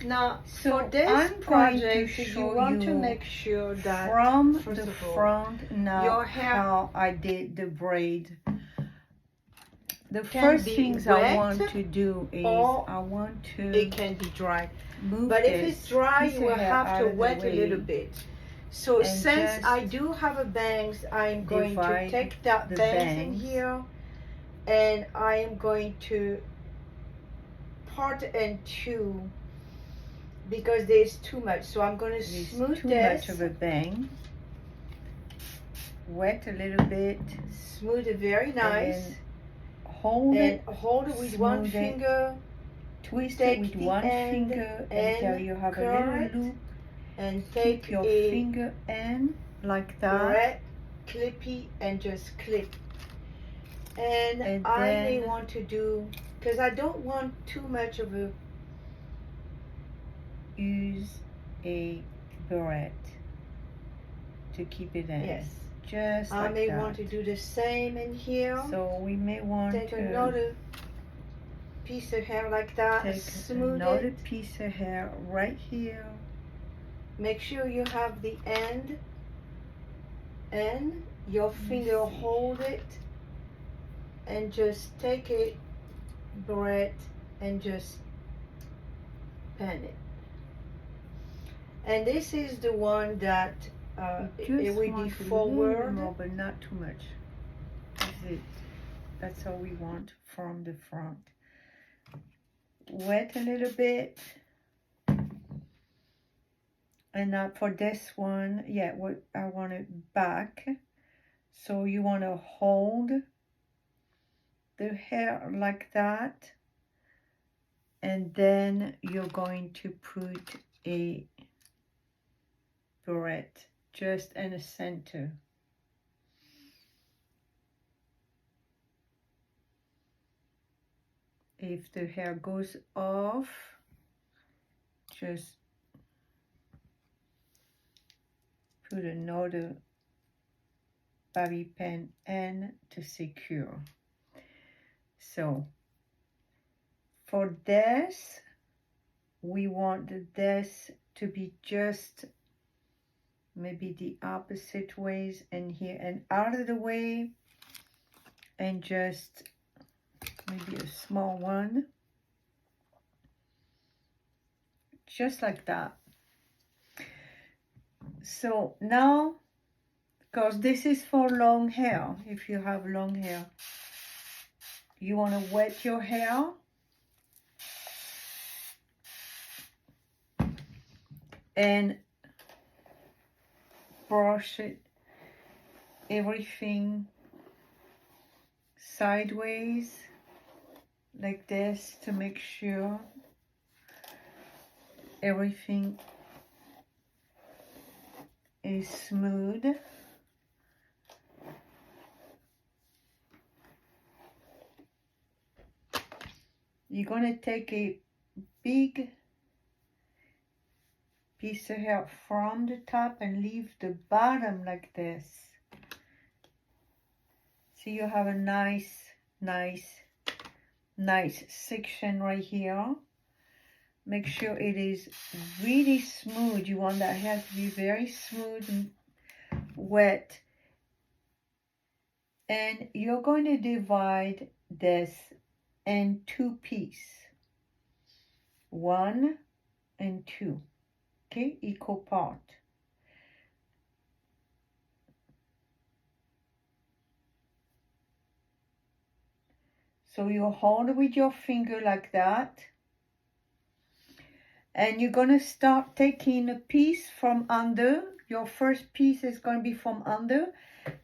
Now, So for this I'm going to project, you show want to you make sure that from first the of all, front now your hair how I did the braid. The can first be things wet I want to do is or I want to it can be dry. move But if this it's dry, piece you will of hair have out to of the wet a way little bit. So and since just I do have a bangs, I'm going to divide take that the bangs in bangs. here, and I am going to part in two because there's too much. So I'm going to There's smooth too this, much of a bang. Wet a little bit. smooth it very nice, And hold and it, hold it with one smooth it, finger, twist take it with the one end finger and until you have a curl little it, loop. and take Keep your a finger end like that. barrette, clippy, and just clip. And I may then want to do, because I don't want too much of a, use a barrette to keep it in. yes. Just I like may that. want to do the same in here. So we may want Take to another piece of hair like that, take smooth another it. piece of hair right here. Make sure you have the end, and your finger see. hold it, and just take a barrette and just pan it. And this is the one that it will be forward, more, but not too much. That's it. That's all we want from the front. Wet a little bit. And now for this one, yeah, what I want it back. So you want to hold the hair like that. And then you're going to put a barrette just in the center. If the hair goes off, just put another bobby pin in to secure. So for this, we want this to be just maybe the opposite ways in here and out of the way, and just maybe a small one, just like that. So now, because this is for long hair, if you have long hair, you want to wet your hair and brush it, everything sideways like this to make sure everything is smooth. You're going to take a big piece of hair from the top and leave the bottom like this. So you have a nice section right here. Make sure it is really smooth. You want that hair to be very smooth and wet. And you're going to divide this in two pieces. 1 and 2. Okay, equal part. So you hold it with your finger like that. And you're going to start taking a piece from under. Your first piece is going to be from under.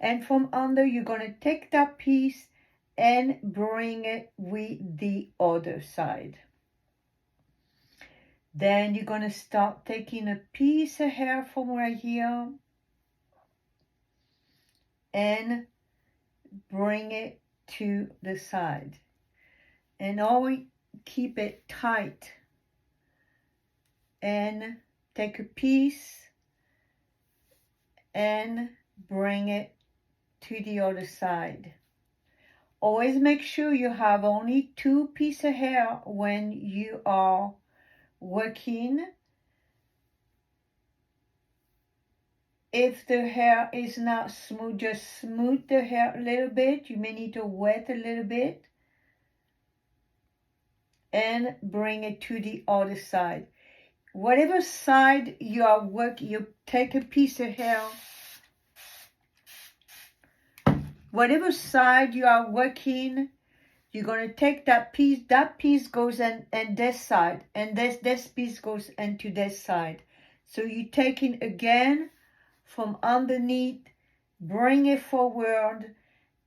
And from under, you're going to take that piece and bring it with the other side. Then you're going to start taking a piece of hair from right here and bring it to the side. And always keep it tight. And take a piece and bring it to the other side. Always make sure you have only 2 pieces of hair when you are working. If the hair is not smooth, just smooth the hair a little bit. You may need to wet a little bit and bring it to the other side. Whatever side you are working, you take a piece of hair. Whatever side you are working, you're going to take that piece goes in this side, and this piece goes into this side. So you're taking again from underneath, bring it forward,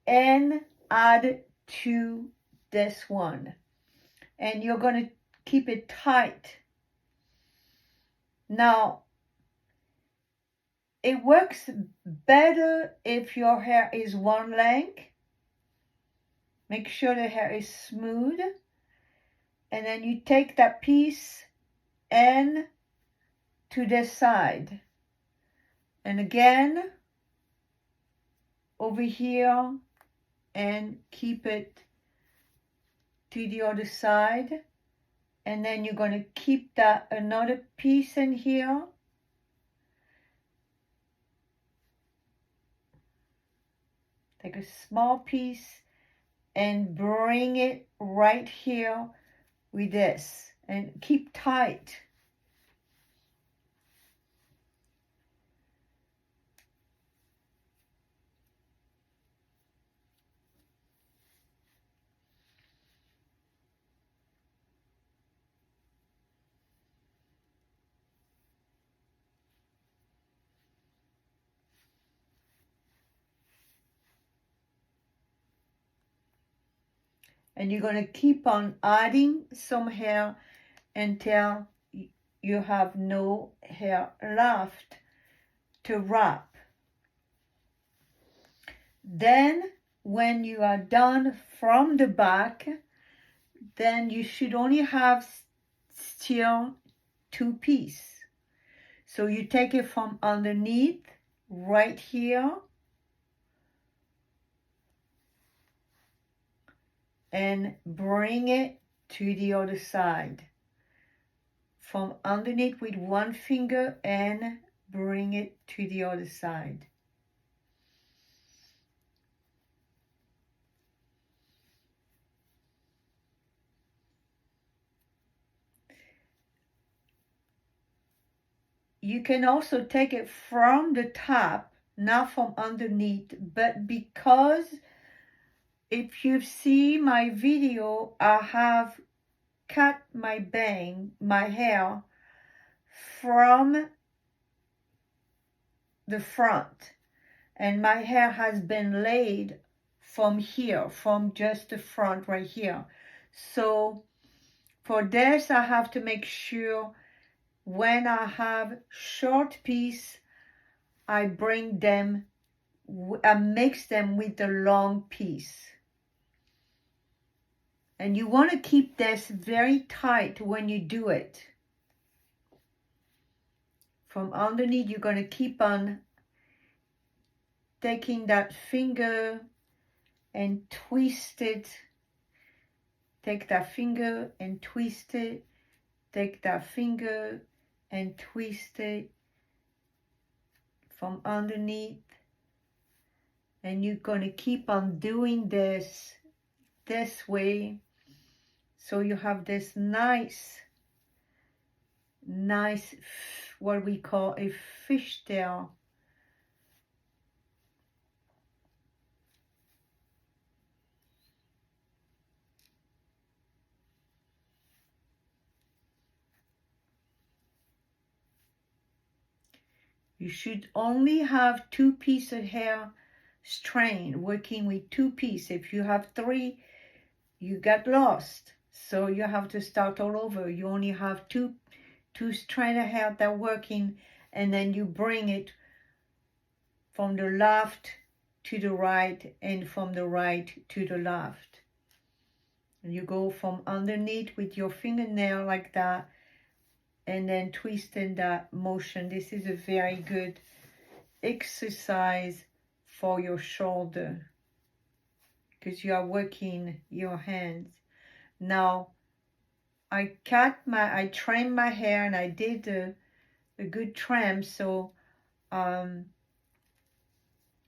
and add to this one. And you're going to keep it tight. Now, it works better if your hair is one length. Make sure the hair is smooth. And then you take that piece and to this side. And again, over here, and keep it to the other side. And then you're going to keep that another piece in here. Take a small piece and bring it right here with this. And keep tight. And you're going to keep on adding some hair until you have no hair left to wrap. Then when you are done from the back, then you should only have still two pieces. So you take it from underneath right here and bring it to the other side. From underneath with one finger and bring it to the other side. You can also take it from the top, not from underneath, but because if you see my video, I have cut my hair from the front, and my hair has been laid from here, from just the front right here. So for this, I have to make sure when I have short piece, I bring them, I mix them with the long piece. And you want to keep this very tight when you do it. From underneath, you're going to keep on taking that finger and twist it. Take that finger and twist it. Take that finger and twist it from underneath. And you're going to keep on doing this way. So you have this nice, what we call a fishtail. You should only have two pieces of hair strand, working with two pieces. If you have three, you get lost. So you have to start all over. You only have two strands of hair that are working, and then you bring it from the left to the right and from the right to the left. And you go from underneath with your fingernail like that, and then twist in that motion. This is a very good exercise for your shoulder because you are working your hands. Now, I trimmed my hair, and I did a good trim, so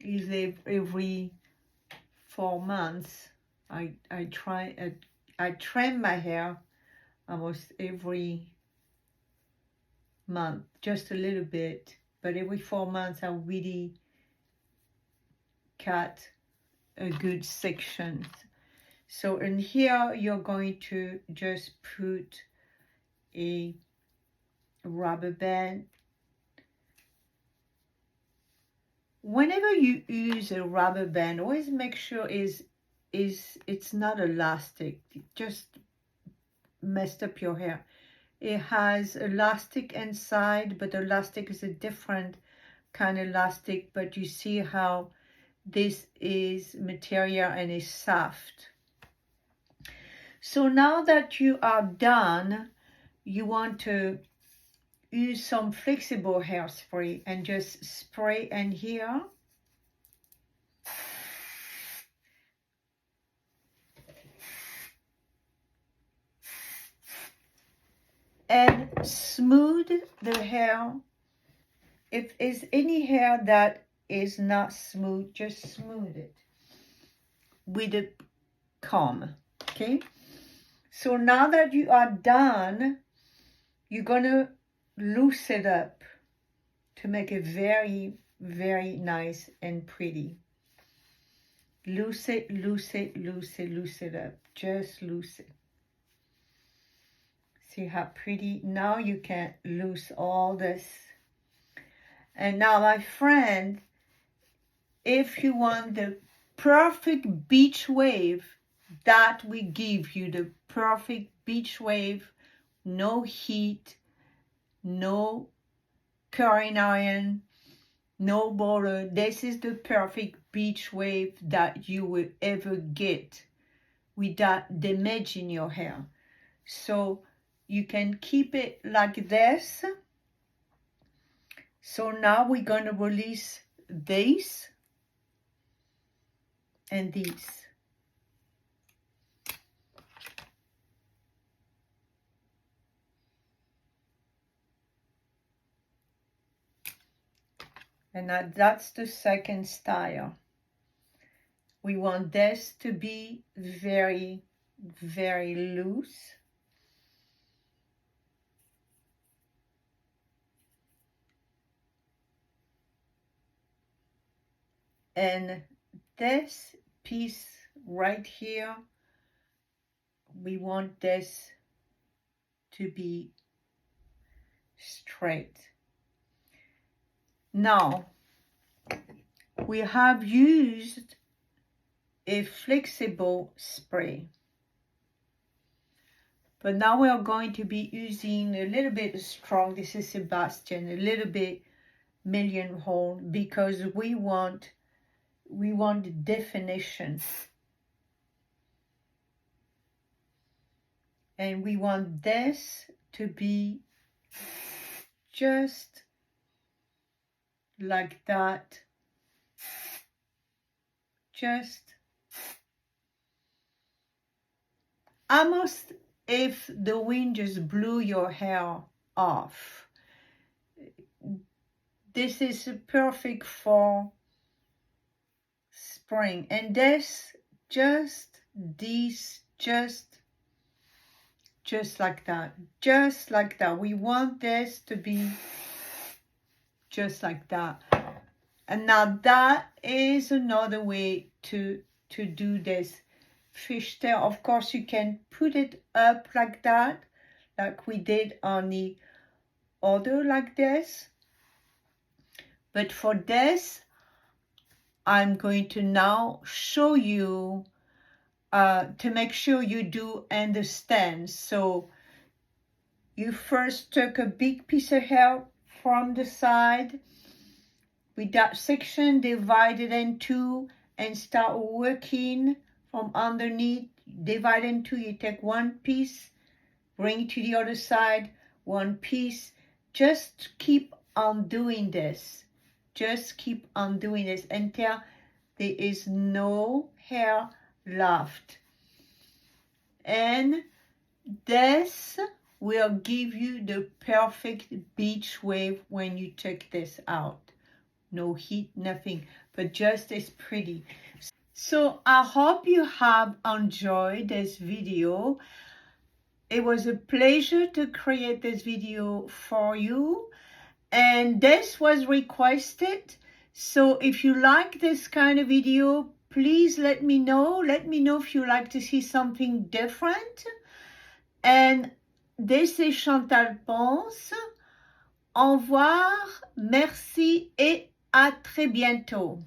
is every 4 months I trim my hair almost every month, just a little bit, but every 4 months I really cut a good section. So in here you're going to just put a rubber band. Whenever you use a rubber band, always make sure it's not elastic. It just messed up your hair. It has elastic inside, but elastic is a different kind of elastic, but you see how this is material and is soft. So now that you are done, you want to use some flexible hairspray and just spray in here. And smooth the hair. If there's any hair that is not smooth, just smooth it with a comb, okay? So now that you are done, you're gonna loose it up to make it very, very nice and pretty. Loose it, loose it, loose it, loose it up. Just loose it. See how pretty? Now you can loose all this. And now, my friend, if you want the perfect beach wave, that we give you the perfect beach wave, no heat, no curling iron, no border. This is the perfect beach wave that you will ever get without damaging your hair. So you can keep it like this. So now we're going to release these and these. And now that's the second style. We want this to be very, very loose. And this piece right here, we want this to be straight. Now, we have used a flexible spray, but now we are going to be using a little bit strong. This is Sebastian, a little bit million hole, because we want definition, and we want this to be just like that, just almost if the wind just blew your hair off. This is perfect for spring. And this, just like that, just like that. We want this to be just like that. And now that is another way to do this fishtail. Of course, you can put it up like that, like we did on the other, like this. But for this, I'm going to now show you to make sure you do understand. So you first took a big piece of hair from the side, with that section divided in two, and start working from underneath. Divide in two, you take one piece, bring it to the other side, one piece. Just keep on doing this. Just keep on doing this until there is no hair left. And this will give you the perfect beach wave when you take this out. No heat, nothing, but just as pretty. So I hope you have enjoyed this video. It was a pleasure to create this video for you, and this was requested. So if you like this kind of video, please let me know. Let me know if you like to see something different. And this is Chantal Ponce. Au revoir, merci et à très bientôt.